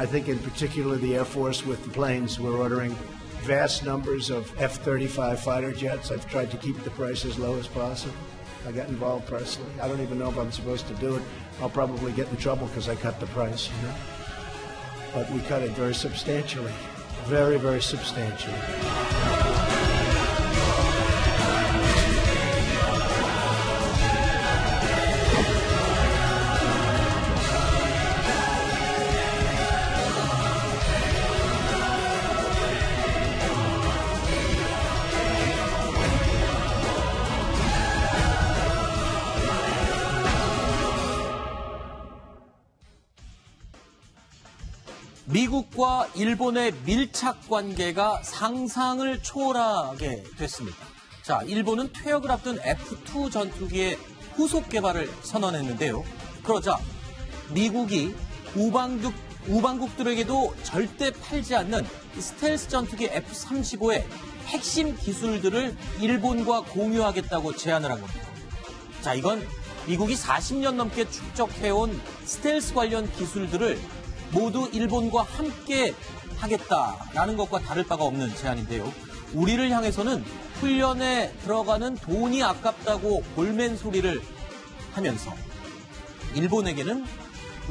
I think in particular the Air Force with the planes, we're ordering vast numbers of F-35 fighter jets. I've tried to keep the price as low as possible. I got involved personally. I don't even know if I'm supposed to do it. I'll probably get in trouble because I cut the price, you know. But we cut it very substantially, very, very substantially. 미국과 일본의 밀착 관계가 상상을 초월하게 됐습니다. 자, 일본은 퇴역을 앞둔 F-2 전투기의 후속 개발을 선언했는데요. 그러자 미국이 우방국들에게도 절대 팔지 않는 스텔스 전투기 F-35의 핵심 기술들을 일본과 공유하겠다고 제안을 한 겁니다. 자, 이건 미국이 40년 넘게 축적해온 스텔스 관련 기술들을 모두 일본과 함께 하겠다라는 것과 다를 바가 없는 제안인데요. 우리를 향해서는 훈련에 들어가는 돈이 아깝다고 볼멘 소리를 하면서 일본에게는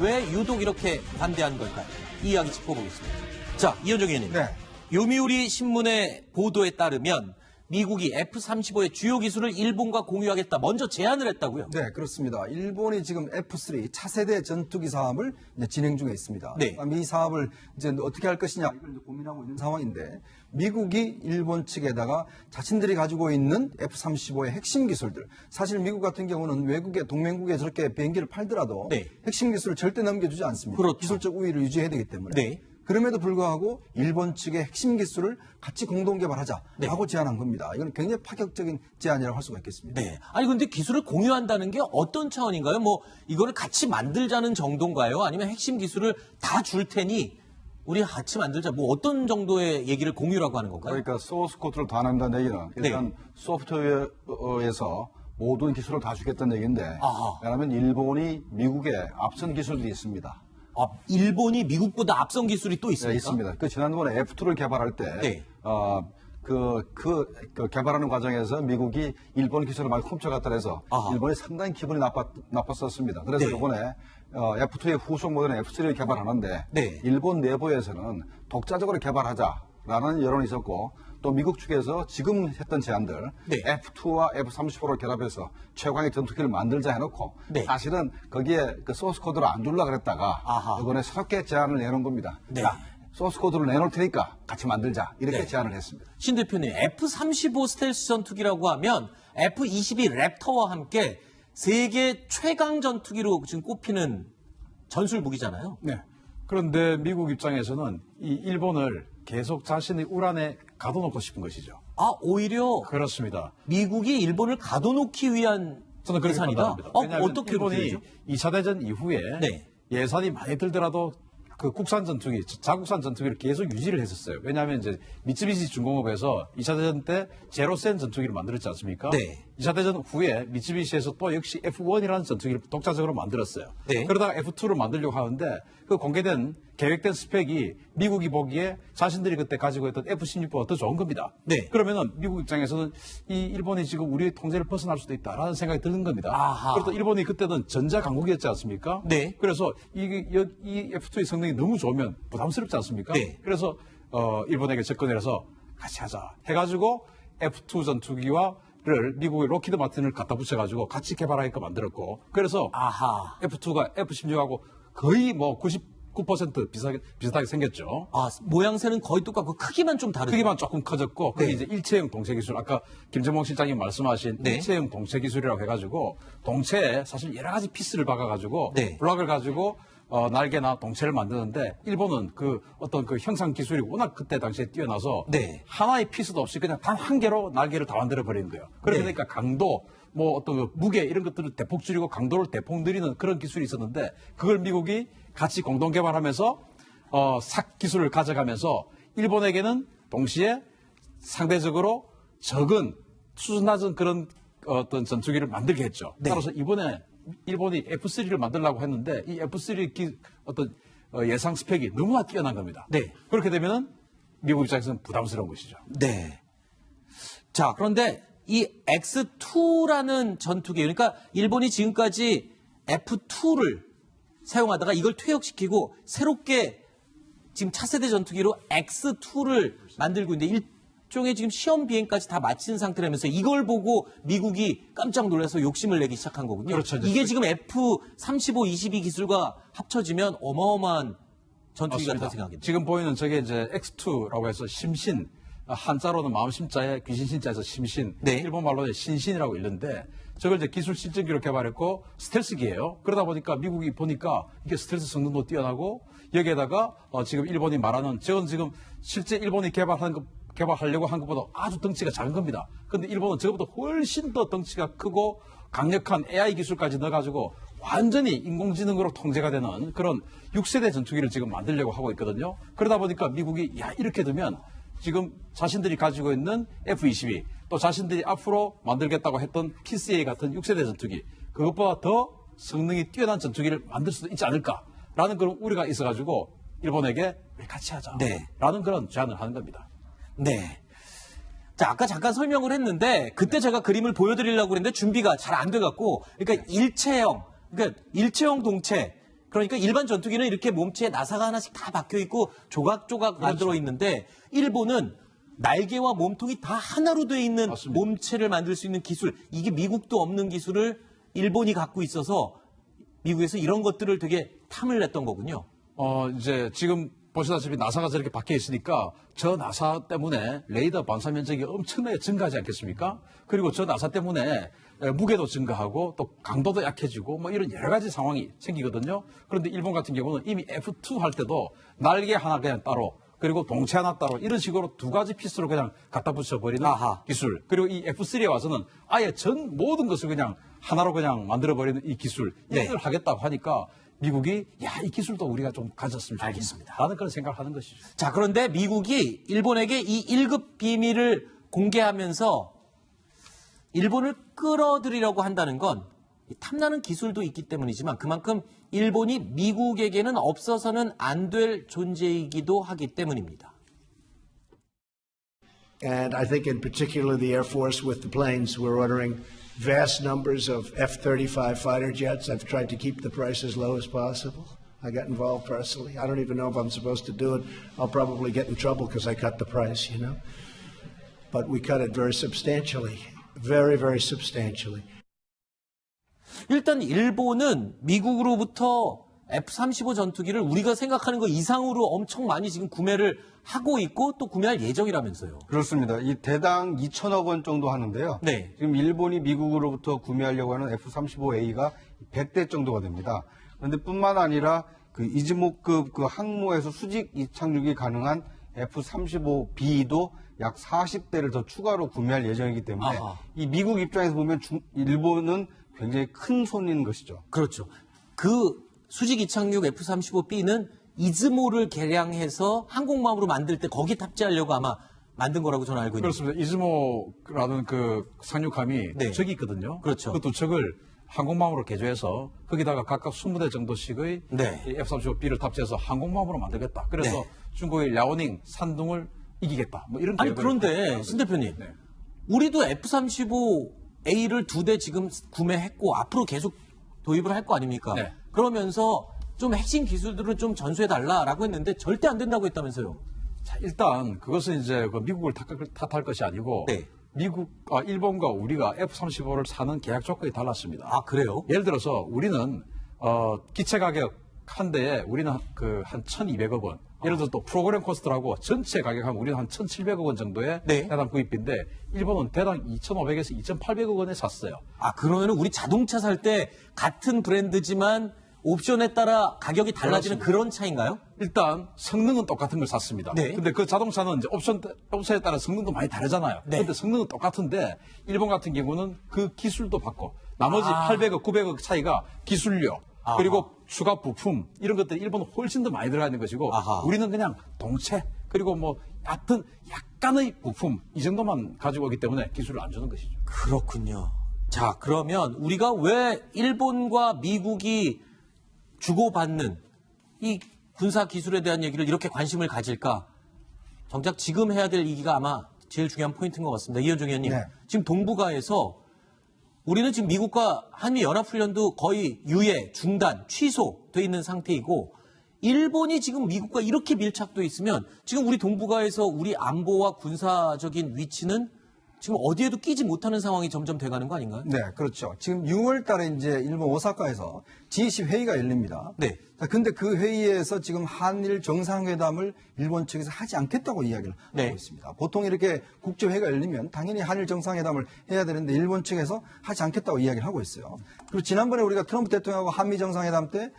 왜 유독 이렇게 반대하는 걸까요? 이 이야기 짚어보겠습니다. 자, 이현정 의원님. 네. 요미우리 신문의 보도에 따르면 미국이 F-35의 주요 기술을 일본과 공유하겠다 먼저 제안을 했다고요? 네, 그렇습니다. 일본이 지금 F-3 차세대 전투기 사업을 이제 진행 중에 있습니다. 네. 이 사업을 이제 어떻게 할 것이냐 이걸 고민하고 있는 상황인데 미국이 일본 측에다가 자신들이 가지고 있는 F-35의 핵심 기술들, 사실 미국 같은 경우는 외국의 동맹국에 저렇게 비행기를 팔더라도 네. 핵심 기술을 절대 넘겨주지 않습니다. 그렇죠. 기술적 우위를 유지해야 되기 때문에. 네. 그럼에도 불구하고 일본 측의 핵심 기술을 같이 공동 개발하자라고 네. 제안한 겁니다. 이건 굉장히 파격적인 제안이라고 할 수가 있겠습니다. 네. 아니 근데 기술을 공유한다는 게 어떤 차원인가요? 뭐 이거를 같이 만들자는 정도인가요? 아니면 핵심 기술을 다 줄 테니 우리 같이 만들자. 뭐 어떤 정도의 얘기를 공유라고 하는 건가요? 그러니까 소스 코드를 다 낸다는 얘기는 일단 네. 소프트웨어에서 모든 기술을 다 주겠다는 얘기인데 아하. 왜냐하면 일본이 미국에 앞선 기술들이 있습니다. 아, 일본이 미국보다 앞선 기술이 또 있습니까? 네, 있습니다. 그 지난번에 F2를 개발할 때 네. 그 개발하는 과정에서 미국이 일본 기술을 많이 훔쳐갔다 해서 아하. 일본이 상당히 기분이 나빴었습니다. 그래서 네. 이번에 F2의 후속 모델인 F3를 개발하는데 네. 일본 내부에서는 독자적으로 개발하자라는 여론이 있었고 또 미국 측에서 지금 했던 제안들 네. F2와 F-35를 결합해서 최강의 전투기를 만들자 해놓고 네. 사실은 거기에 그 소스 코드를 안 주려고 그랬다가 아하. 이번에 새롭게 제안을 내놓은 겁니다. 네. 자, 소스 코드를 내놓을 테니까 같이 만들자 이렇게 네. 제안을 했습니다. 신 대표님, F-35 스텔스 전투기라고 하면 F-22 랩터와 함께 세계 최강 전투기로 지금 꼽히는 전술 무기잖아요. 네. 그런데 미국 입장에서는 이 일본을 계속 자신의 우란에 가둬놓고 싶은 것이죠. 아, 오히려 그렇습니다. 미국이 일본을 가둬놓기 위한 저는 그렇게 계산이다? 판단합니다. 왜냐하면 어떻게 일본이 그렇게 되죠? 2차 대전 이후에 네. 예산이 많이 들더라도 그 국산 전투기, 자국산 전투기를 계속 유지를 했었어요. 왜냐하면 이제 미쓰비시 중공업에서 2차 대전 때 제로센 전투기를 만들었지 않습니까? 네. 2차 대전 후에 미쓰비시에서 또 역시 F1이라는 전투기를 독자적으로 만들었어요. 네. 그러다가 F2를 만들려고 하는데 그 공개된 계획된 스펙이 미국이 보기에 자신들이 그때 가지고 있던 F-16보다 더 좋은 겁니다. 네. 그러면은 미국 입장에서는 이 일본이 지금 우리의 통제를 벗어날 수도 있다라는 생각이 드는 겁니다. 아하. 그래서 일본이 그때는 전자 강국이었지 않습니까? 네. 그래서 이 F2의 성능이 너무 좋으면 부담스럽지 않습니까? 네. 그래서 일본에게 접근을 해서 같이 하자 해가지고 F2 전투기와를 미국의 로키드 마틴을 갖다 붙여가지고 같이 개발하니까 만들었고 그래서 아하. F2가 F-16하고 거의 뭐 99% 비슷하게 생겼죠. 아, 모양새는 거의 똑같고 크기만 좀 다르죠. 크기만 조금 커졌고 그게 네. 이제 일체형 동체 기술 아까 김정봉 실장님 말씀하신 네. 일체형 동체 기술이라고 해가지고 동체에 사실 여러 가지 피스를 박아가지고 네. 블락을 가지고 날개나 동체를 만드는데 일본은 그 어떤 그 형상 기술이 워낙 그때 당시에 뛰어나서 네. 하나의 피스도 없이 그냥 단 한 개로 날개를 다 만들어 버리는 거예요. 그러니까 강도 뭐 어떤 그 무게 이런 것들을 대폭 줄이고 강도를 대폭 늘리는 그런 기술이 있었는데 그걸 미국이 같이 공동 개발하면서 삭 기술을 가져가면서 일본에게는 동시에 상대적으로 적은 수준 낮은 그런 어떤 전투기를 만들게 했죠. 네. 따라서 이번에 일본이 F3를 만들려고 했는데 이 F3 어떤 예상 스펙이 너무나 뛰어난 겁니다. 네. 그렇게 되면은 미국 입장에서는 부담스러운 것이죠. 네. 자, 그런데 이 X2라는 전투기, 그러니까 일본이 지금까지 F2를 사용하다가 이걸 퇴역시키고 새롭게 지금 차세대 전투기로 X2를 만들고 있는데 일종의 지금 시험 비행까지 다 마친 상태라면서 이걸 보고 미국이 깜짝 놀라서 욕심을 내기 시작한 거군요. 그렇죠. 이게 지금 F-35, 22 기술과 합쳐지면 어마어마한 전투기 같다고 생각합니다. 지금 보이는 저게 이제 X2라고 해서 심신, 한자로는 마음 심자에 귀신 신자에서 심신, 네. 일본 말로는 신신이라고 읽는데 저걸 이제 기술 실전기로 개발했고 스텔스기예요. 그러다 보니까 미국이 보니까 이게 스텔스 성능도 뛰어나고 여기에다가 지금 일본이 말하는 저건 지금 실제 일본이 개발하려고 한 것보다 아주 덩치가 작은 겁니다. 그런데 일본은 저것보다 훨씬 더 덩치가 크고 강력한 AI 기술까지 넣어가지고 완전히 인공지능으로 통제가 되는 그런 6세대 전투기를 지금 만들려고 하고 있거든요. 그러다 보니까 미국이 야 이렇게 되면 지금 자신들이 가지고 있는 F-22 또 자신들이 앞으로 만들겠다고 했던 PCA 같은 6세대 전투기 그것보다 더 성능이 뛰어난 전투기를 만들 수도 있지 않을까라는 그런 우려가 있어가지고 일본에게 왜 같이 하자 네. 라는 그런 제안을 하는 겁니다. 네. 자, 아까 잠깐 설명을 했는데 그때 제가 그림을 보여드리려고 그랬는데 준비가 잘 안 돼갖고 그러니까 일체형 동체 그러니까 일반 전투기는 이렇게 몸체에 나사가 하나씩 다 박혀 있고 조각조각 만들어 있는데 일본은 날개와 몸통이 다 하나로 돼 있는 맞습니다. 몸체를 만들 수 있는 기술 이게 미국도 없는 기술을 일본이 갖고 있어서 미국에서 이런 것들을 되게 탐을 냈던 거군요. 이제 지금 보시다시피 나사가 저렇게 박혀 있으니까 저 나사 때문에 레이더 반사 면적이 엄청나게 증가하지 않겠습니까? 그리고 저 나사 때문에 무게도 증가하고 또 강도도 약해지고 뭐 이런 여러 가지 상황이 생기거든요. 그런데 일본 같은 경우는 이미 F2 할 때도 날개 하나 그냥 따로 그리고 동체 하나 따로 이런 식으로 두 가지 피스로 그냥 갖다 붙여버리는 아하. 기술. 그리고 이 F3에 와서는 아예 전 모든 것을 그냥 하나로 그냥 만들어버리는 이 기술. 네. 이걸 하겠다고 하니까 미국이 야, 이 기술도 우리가 좀 가졌으면 좋겠다. 알겠습니다. 라는 그런 생각을 하는 것이죠. 자, 그런데 미국이 일본에게 이 1급 비밀을 공개하면서 일본을 끌어들이려고 한다는 건 탐나는 기술도 있기 때문이지만 그만큼 일본이 미국에게는 없어서는 안 될 존재이기도 하기 때문입니다. And I think in particular the Air Force with the planes, we're ordering vast numbers of F-35 fighter jets. I've tried to keep the price as low as possible. I got involved personally. I don't even know if I'm supposed to do it. I'll probably get in trouble because I cut the price, you know. But we cut it very substantially, very, very substantially. 일단 일본은 미국으로부터 F-35 전투기를 우리가 생각하는 것 이상으로 엄청 많이 지금 구매를 하고 있고 또 구매할 예정이라면서요. 그렇습니다. 이 대당 2천억 원 정도 하는데요. 네. 지금 일본이 미국으로부터 구매하려고 하는 F-35A가 100대 정도가 됩니다. 그런데 뿐만 아니라 그 이즈모급 그 항모에서 수직 이착륙이 가능한 F-35B도 약 40대를 더 추가로 구매할 예정이기 때문에 아하. 이 미국 입장에서 보면 일본은 굉장히 큰 손인 것이죠. 그렇죠. 그 수직 이착륙 F-35B는 이즈모를 개량해서 항공모함으로 만들 때 거기 탑재하려고 아마 만든 거라고 저는 알고 있는데. 그렇습니다. 이즈모라는 그 상륙함이 네. 두 척이 있거든요. 그렇죠. 그 두 척을 항공모함으로 개조해서 거기다가 각각 20대 정도씩의 네. 이 F-35B를 탑재해서 항공모함으로 만들겠다. 그래서 네. 중국의 랴오닝 산둥을 이기겠다. 뭐 이런 아니 계획을 그런데 갖고 신 대표님, 있습니다. 네. 우리도 F-35A를 2대 지금 구매했고 앞으로 계속 도입을 할 거 아닙니까? 네. 그러면서 좀 핵심 기술들은 좀 전수해달라라고 했는데 절대 안 된다고 했다면서요. 자, 일단 그것은 이제 그 미국을 탓할 것이 아니고 네. 일본과 우리가 F-35를 사는 계약 조건이 달랐습니다. 아 그래요? 예를 들어서 우리는 기체 가격 한 대에 우리는 한 1,200억 원. 예를 들어서 또 프로그램 코스트라고 전체 가격하면 우리는 한 1,700억 원 정도의 네. 대당 구입비인데 일본은 대당 2,500에서 2,800억 원에 샀어요. 아 그러면은 우리 자동차 살 때 같은 브랜드지만 옵션에 따라 가격이 달라지는 그런 차이인가요? 일단 성능은 똑같은 걸 샀습니다. 네. 근데 그 자동차는 이제 옵션에 따라 성능도 많이 다르잖아요. 네. 근데 성능은 똑같은데 일본 같은 경우는 그 기술도 받고 나머지 800억, 900억 차이가 기술료 아하. 그리고 추가 부품 이런 것들이 일본은 훨씬 더 많이 들어가 있는 것이고 아하. 우리는 그냥 동체 그리고 뭐 얕은 약간의 부품 이 정도만 가지고 오기 때문에 기술을 안 주는 것이죠. 그렇군요. 자 그러면 우리가 왜 일본과 미국이 주고받는 이 군사 기술에 대한 얘기를 이렇게 관심을 가질까? 정작 지금 해야 될 얘기가 아마 제일 중요한 포인트인 것 같습니다. 이현종 의원님. 네. 지금 동북아에서 우리는 지금 미국과 한미 연합훈련도 거의 유예, 중단, 취소돼 있는 상태이고 일본이 지금 미국과 이렇게 밀착돼 있으면 지금 우리 동북아에서 우리 안보와 군사적인 위치는 지금 어디에도 끼지 못하는 상황이 점점 돼가는 거 아닌가요? 네, 그렇죠. 지금 6월 달에 이제 일본 오사카에서 G20 회의가 열립니다. 네. 자, 근데 그 회의에서 지금 한일 정상회담을 일본 측에서 하지 않겠다고 이야기를 네. 하고 있습니다. 보통 이렇게 국제회의가 열리면 당연히 한일 정상회담을 해야 되는데 일본 측에서 하지 않겠다고 이야기를 하고 있어요. 그리고 지난번에 우리가 트럼프 대통령하고 한미 정상회담 때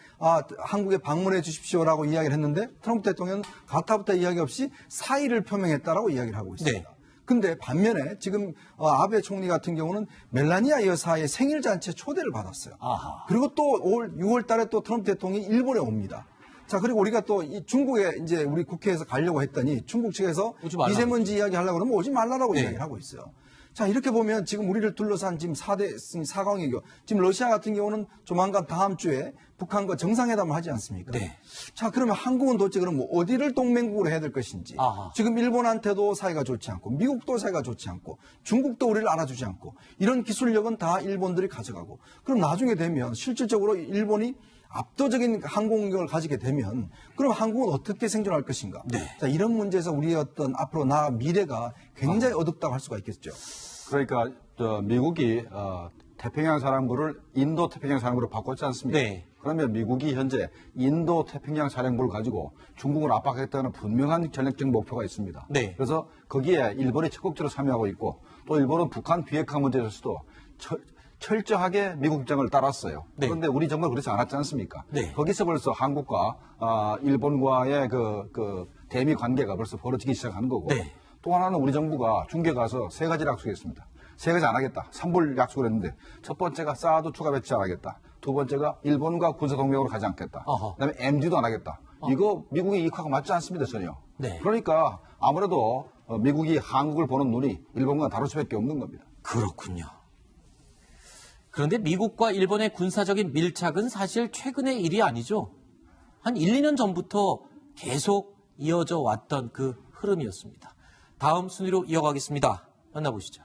한국에 방문해 주십시오라고 이야기를 했는데 트럼프 대통령은 가타부타 이야기 없이 사의를 표명했다라고 이야기를 하고 있습니다. 네. 근데 반면에 지금 아베 총리 같은 경우는 멜라니아 여사의 생일 잔치에 초대를 받았어요. 아하. 그리고 또 올 6월 달에 또 트럼프 대통령이 일본에 옵니다. 자, 그리고 우리가 또 이 중국에 이제 우리 국회에서 가려고 했더니 중국 측에서 오지 말라고. 미세먼지 이야기 하려고 그러면 오지 말라라고 네. 이야기를 하고 있어요. 자, 이렇게 보면 지금 우리를 둘러싼 지금 4강이고 지금 러시아 같은 경우는 조만간 다음 주에 북한과 정상회담을 하지 않습니까? 네. 자, 그러면 한국은 도대체 그럼 뭐 어디를 동맹국으로 해야 될 것인지. 아하. 지금 일본한테도 사이가 좋지 않고 미국도 사이가 좋지 않고 중국도 우리를 알아주지 않고 이런 기술력은 다 일본들이 가져가고 그럼 나중에 되면 실질적으로 일본이 압도적인 항공력을 가지게 되면 그럼 한국은 어떻게 생존할 것인가? 네. 자, 이런 문제에서 우리의 어떤 앞으로 나아 미래가 굉장히 어둡다고 할 수가 있겠죠. 그러니까 미국이 태평양 사령부를 인도 태평양 사령부로 바꿨지 않습니까? 네. 그러면 미국이 현재 인도 태평양 사령부를 가지고 중국을 압박하겠다는 분명한 전략적 목표가 있습니다. 네. 그래서 거기에 일본이 적극적으로 참여하고 있고 또 일본은 북한 비핵화 문제에서도 철저하게 미국 입장을 따랐어요. 네. 그런데 우리 정부는 그렇지 않았지 않습니까? 네. 거기서 벌써 한국과 일본과의 그 대미 관계가 벌써 벌어지기 시작한 거고 네. 또 하나는 우리 정부가 중계 가서 세 가지를 약속했습니다. 세 가지 안 하겠다. 3불 약속을 했는데 첫 번째가 사드 추가 배치 안 하겠다. 두 번째가 일본과 군사 동맹으로 가지 않겠다. 어허. 그다음에 MD도 안 하겠다. 이거 미국의 이익하고 맞지 않습니다, 전혀. 네. 그러니까 아무래도 미국이 한국을 보는 눈이 일본과 다를 수밖에 없는 겁니다. 그렇군요. 그런데 미국과 일본의 군사적인 밀착은 사실 최근의 일이 아니죠. 한 1, 2년 전부터 계속 이어져 왔던 그 흐름이었습니다. 다음 순위로 이어가겠습니다. 만나보시죠.